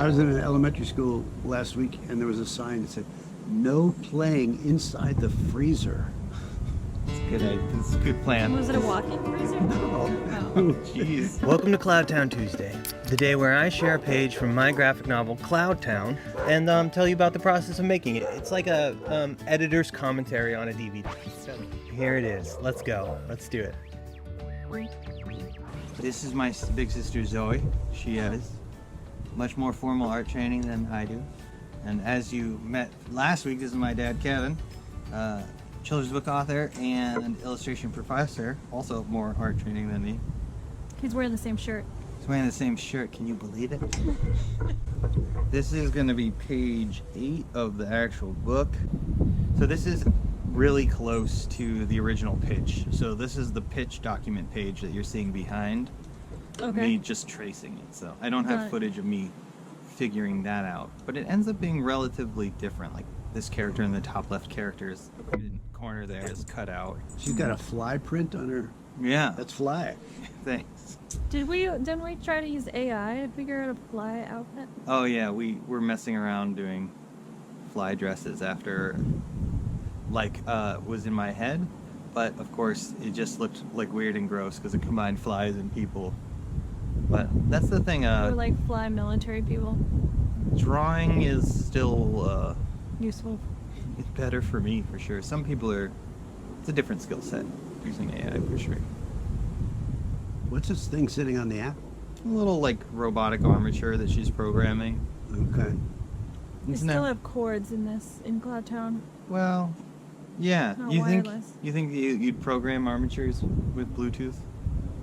I was in an elementary school last week, and there was a sign that said, "No playing inside the freezer." It's a good plan. Was it a walking freezer? No. Oh. Jeez. Welcome to Cloudtown Tuesday, the day where I share a page from my graphic novel Cloudtown and tell you about the process of making it. It's like a editor's commentary on a DVD. So here it is. Let's go. Let's do it. This is my big sister Zoe. She has much more formal art training than I do. And as you met last week, this is my dad Kevin. Children's book author and illustration professor, also more art training than me. He's wearing the same shirt. He's wearing the same shirt, can you believe it? This is going to be page 8 of the actual book. So this is really close to the original pitch. So this is the pitch document page that you're seeing behind me just tracing it. So I don't have footage of me figuring that out, but it ends up being relatively different. Like this character in the top left character's corner there is cut out. She's got a fly print on her. Yeah. That's fly. Thanks. Didn't we try to use AI to figure out a fly outfit? Oh yeah, we were messing around doing fly dresses after was in my head, but of course it just looked like weird and gross because it combined flies and people. But that's the thing. We're like fly military people. Drawing is still Useful. it's better for me for sure. Some people it's a different skill set using AI for sure. What's this thing sitting on the app? A little like robotic armature that she's programming. Okay. We Isn't still that- have cords in Cloudtown. Well, yeah. Not You wireless. think you'd program armatures with Bluetooth?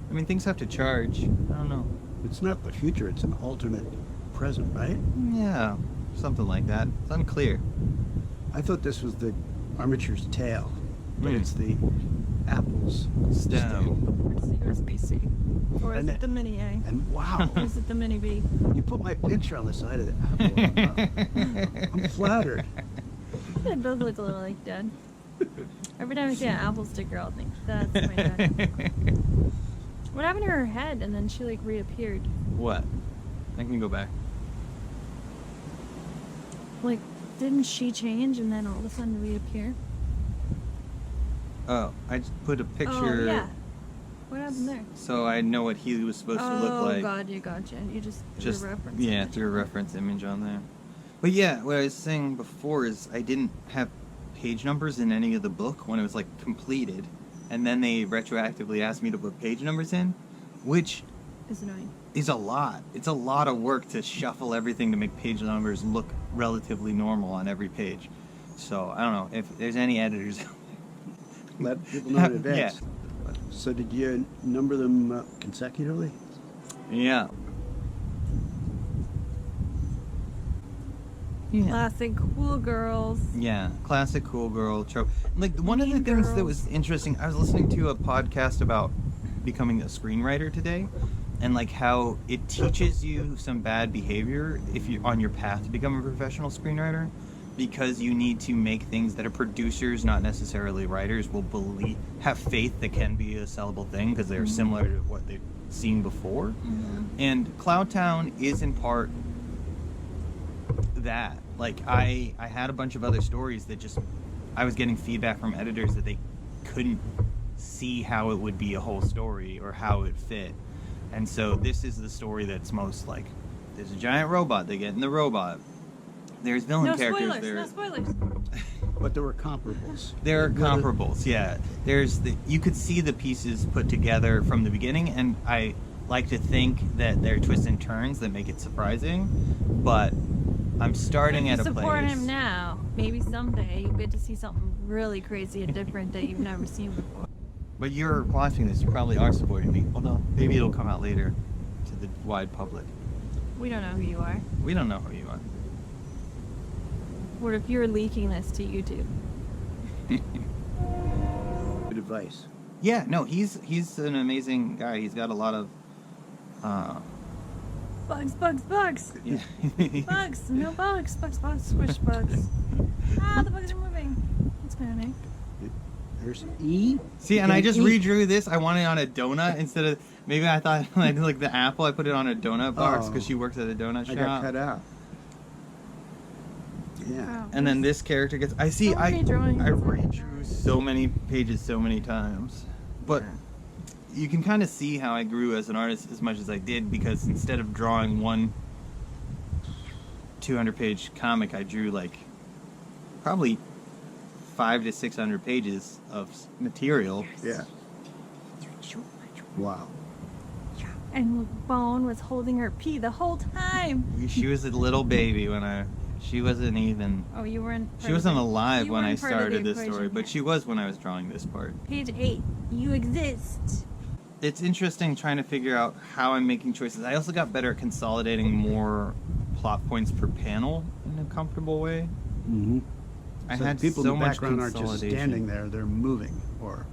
I mean, things have to charge. I don't know. It's not the future, it's an alternate present, right? Yeah, something like that. It's unclear. I thought this was the armature's tail, but Hmm. it's the apple's Stem. It's the USB-C. Or is And it the Mini A? And wow, Or is it the Mini B? you put my picture on the side of the apple. I'm flattered. They both look a little like Dad. Every time I see an Apple sticker, I'll think, that's my dad. What happened to her head and then she like reappeared? What? I can go back. Like, didn't she change and then all of a sudden reappear? Oh, I just put a picture. Oh, yeah. What happened there? So I know what he was supposed to look like. Oh, God, you gotcha. You just threw a reference. Yeah, image. threw a reference image on there. But yeah, what I was saying before is I didn't have page numbers in any of the book when it was like completed, and then they retroactively asked me to put page numbers in, which It's annoying. is a lot. It's a lot of work to shuffle everything to make page numbers look relatively normal on every page. So I don't know if there's any editors. Let people know in advance. Yeah. So did you number them consecutively? Yeah. Yeah. Classic cool girls. Yeah, classic cool girl trope. Like one of the Mean things that girls. was interesting, I was listening to a podcast about becoming a screenwriter today, and like how it teaches you some bad behavior if you're on your path to become a professional screenwriter, because you need to make things that are producers, not necessarily writers, will have faith that can be a sellable thing because they're similar to what they've seen before. And Cloudtown is in part that. Like I had a bunch of other stories that just I was getting feedback from editors that they couldn't see how it would be a whole story or how it fit. And so this is the story that's most like, there's a giant robot, they get in the robot, there's villain No characters spoilers, there. no spoilers. But there were comparables. There are comparables, yeah. You could see the pieces put together from the beginning, and I like to think that there are twists and turns that make it surprising, but I'm starting at a place. Support him now. Maybe someday you get to see something really crazy and different that you've never seen before. But you're watching this, you probably are supporting me. Although maybe it'll come out later to the wide public. We don't know who you are. We don't know who you are. What if you're leaking this to YouTube? Good advice. Yeah, no, he's an amazing guy. He's got a lot of Bugs, bugs, bugs! yeah. Bugs! No bugs! Bugs, bugs, squish bugs. Ah, the bugs are moving. What's happening? There's E. See, and I just redrew this. I want it on a donut instead of Maybe I thought like the apple. I put it on a donut box because she works at a donut shop. I got cut out. Yeah. Wow. And then this character gets. I see. So many drawings. I redrew so many pages so many times, but you can kind of see how I grew as an artist as much as I did because instead of drawing one 200-page comic, I drew like probably 500 to 600 pages of material. Yeah. Wow. And Bone was holding her pee the whole time. She was a little baby when she wasn't even. Oh, you weren't. She wasn't alive you when I weren't part of the started this story, equation but yet. she was when I was drawing this part. Page 8. You exist. It's interesting trying to figure out how I'm making choices. I also got better at consolidating more plot points per panel in a comfortable way. Mm-hmm. I So had people so in the much background aren't just consolidation. standing there; they're moving or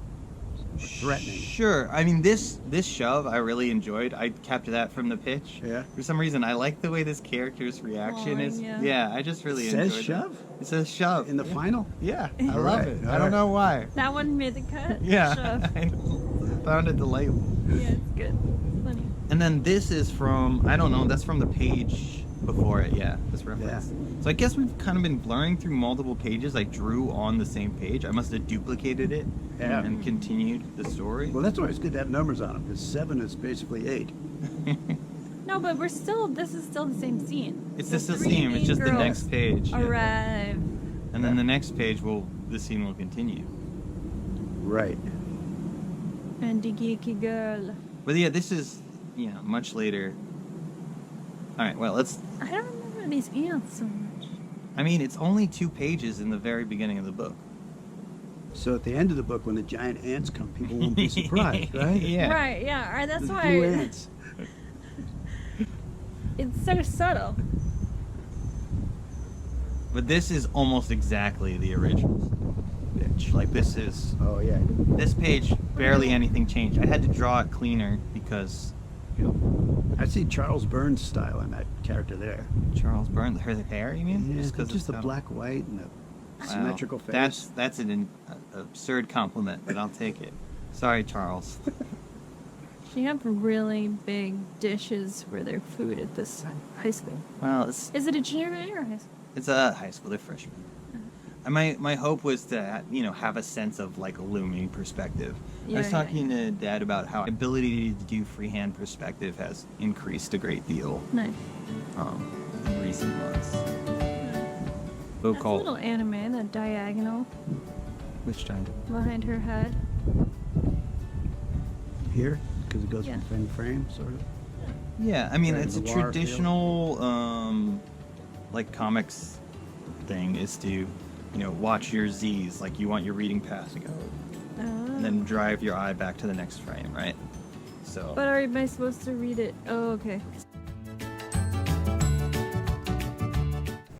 threatening. Sure. I mean, this shove I really enjoyed. I kept that from the pitch. Yeah. For some reason, I like the way this character's reaction is. yeah. Yeah, I just really It enjoyed says it. shove It says shove. in the final. Yeah, I All love right, it. all I don't right. know why. That one made the cut. Yeah, Shove. I found it delightful. Yeah, it's good. Funny. And then this is from, I don't know, that's from the page before it, yeah, this reference. So I guess we've kind of been blurring through multiple pages I drew on the same page. I must have duplicated it Yeah. and continued the story. Well, that's why it's good to have numbers on them, because 7 is basically 8. No, but this is still the same scene. It's The just the three theme, it's main just the girls next page. yeah. Arrive. And then the next page the scene will continue. Right. And the geeky girl. But yeah, this is, much later. Alright, well, let's, I don't remember these ants so much. I mean, it's only 2 pages in the very beginning of the book. So at the end of the book, when the giant ants come, people won't be surprised, right? Yeah. Right, yeah. All right, that's The why blue ants. it's so subtle. But this is almost exactly the original pitch. Like, this is... Oh yeah. This page, barely anything changed. I had to draw it cleaner because I see Charles Burns style in that character there. Charles Burns, her hair, you mean? Yeah, 'cause just it's the got- black, white, and the Wow. symmetrical face. That's an absurd compliment, but I'll take it. Sorry, Charles. She had really big dishes for their food at this high school. Well, it's Is it a junior high or high school? a high school. They're freshmen. And my hope was to have a sense of like a looming perspective. I was Yeah, talking to Dad about how ability to do freehand perspective has increased a great deal Nice. in recent months. Book That's a called little anime, that diagonal which time? behind her head. Here, because it goes Yeah. from frame to frame, sort of. Yeah, I mean Very it's a noir traditional like comics thing is to watch your Z's, like you want your reading path to go, and then drive your eye back to the next frame, right? So But am I supposed to read it? Oh, okay.